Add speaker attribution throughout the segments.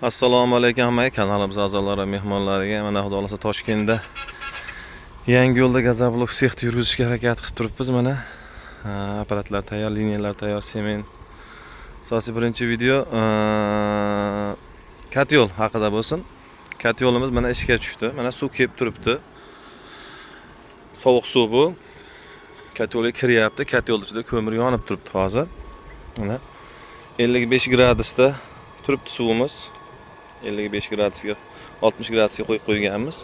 Speaker 1: Assalomu alaykum hammaga, kanalimiz a'zolari, mehmonlariga. Mana xudo xolasa Toshkentda yangi yo'lda Gazablok sexni yurgizishga harakat qilib turibmiz. Mana apparatlar tayyor, liniyalar tayyor, sement. Asosiy birinchi video katyol haqida bo'lsin. Katyolimiz mana ishga tushdi. Mana suv kelib turibdi. Sovuq suv bu. Katyolga kiryapti. Katyol ichida ko'mir yonib turibdi hozir. Mana 55 gradusda turibdi suvimiz. 55 gradusga 60 gradusga qo'yib qo'yganmiz.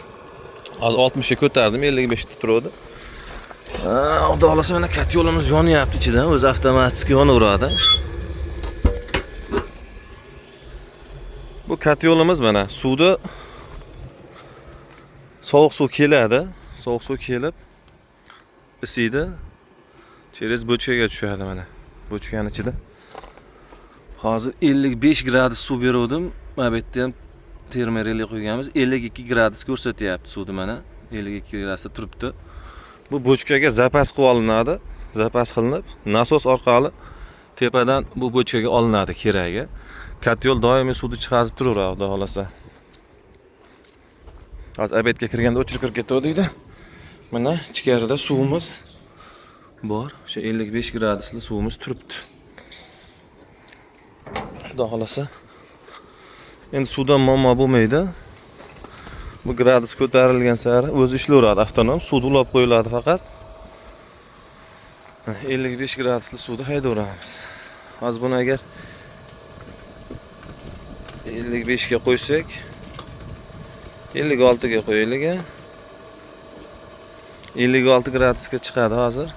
Speaker 1: Hozir 60 ga ko'tardim, 55 da turadi. Xudo xolasa mana katyolimiz yonyapti ichidan, o'zi avtomatik yonaveradi. Bu katyolimiz mana suvda sovuq suv keladi. Sovuq suv kelib isiydi. Через bochkaga tushadi mana. Bochkaning ichida. Hozir 55 gradus suv beruvdim. Mana bu yerda ham termometr qo'yganmiz. 52 gradus ko'rsatyapti suvni mana. 52 gradusda turibdi. Bu bochkaga zapas qilib olinadi. Zapas qilinib, nasos orqali tepadan bu bochkaga olinadi keragi. Katyol doimiy suvni chiqarib turaveradi, xudo xolasa. Hozir obedga kirganda o'chirib kirib ketuvdik-da. Mana ichkarida suvimiz bor. O'sha 55 gradusli suvimiz turibdi. Xudo xolasa. Endi suvdan muammo bo'lmaydi. Bu gradus ko'tarilgan sari o'zi ishlayveradi avtonom. Suvni ulab qo'yiladi faqat. 55 gradusli suvni haydaveramiz. Hozir buni agar 55 ga qo'ysak, 56 ga qo'yaylik. 56 gradusga chiqadi hozir.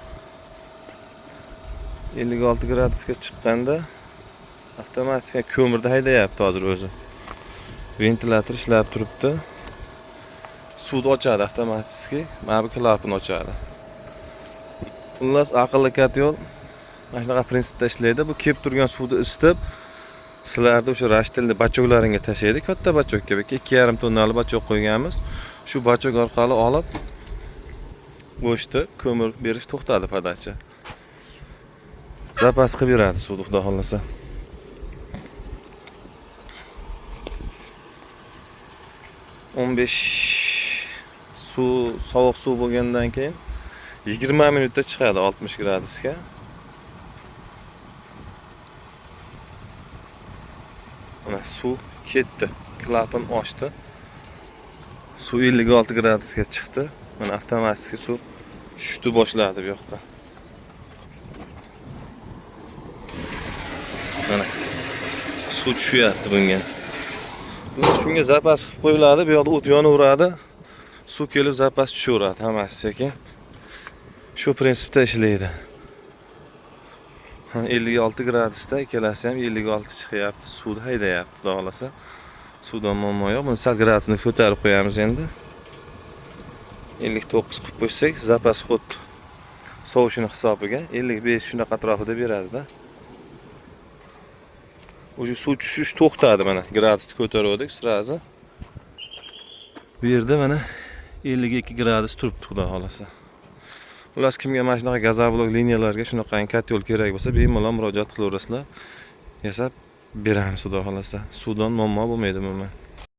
Speaker 1: 56 gradusga chiqqanda avtomatik ko'mirda haydayapti hozir o'zi. Ventilyator ishlab turibdi. Suvni ochadi avtomatik. Mana bu klapani ochadi. Xullas aqlli katyol mana shunaqa prinsipda ishlaydi. Bu kelib turgan suvni isitib, sizlarda o'sha rashtilni bachoklaringga tashlaydi. Katta bachokka, 2,5 tonnali bachok qo'yganmiz. Shu bachok orqali olib bo'shdi, ko'mir berish to'xtadi podacha. Zapas qilib beradi suvni, xudo xolasa. Sovuq suv bo'lgandan keyin 20 minutda chiqadi 60 gradusga. Mana suv ketdi, klapan ochdi. Suv 56 gradusga chiqdi. Mana avtomatik suv tushdi boshladi bu yoqqa. Mana suv tushyapti bunga. Shunga zapas qilib qo'yiladi, bu yoqda o't yonaveradi. Suv kelib zapas tushaveradi hammasi sekin. Shu prinsipda ishlaydi. 56 gradusda ikkalasi ham 56 chiqyapti. Suvni haydayapti, xudo xolasa. Suvdan muammo yo'q. Buni sal gradusni ko'tarib qo'yamiz endi. 59 qilib qo'ysak, zapas xud sovishini hisobiga 55 shunaqa atrofida beradi-da. O'sha suv tushish to'xtadi mana. Gradusni ko'tardik sirazi. Bu yerda mana 52 gradus turibdi, xudo xolasa. Ular kimga mana shunaqa Gazablok liniyalarga shunaqa katyol kerak bo'lsa, bemalol murojaat qilaverasizlar. Yasab beramiz, xudo xolasa. Suvdan muammo bo'lmaydi umuman.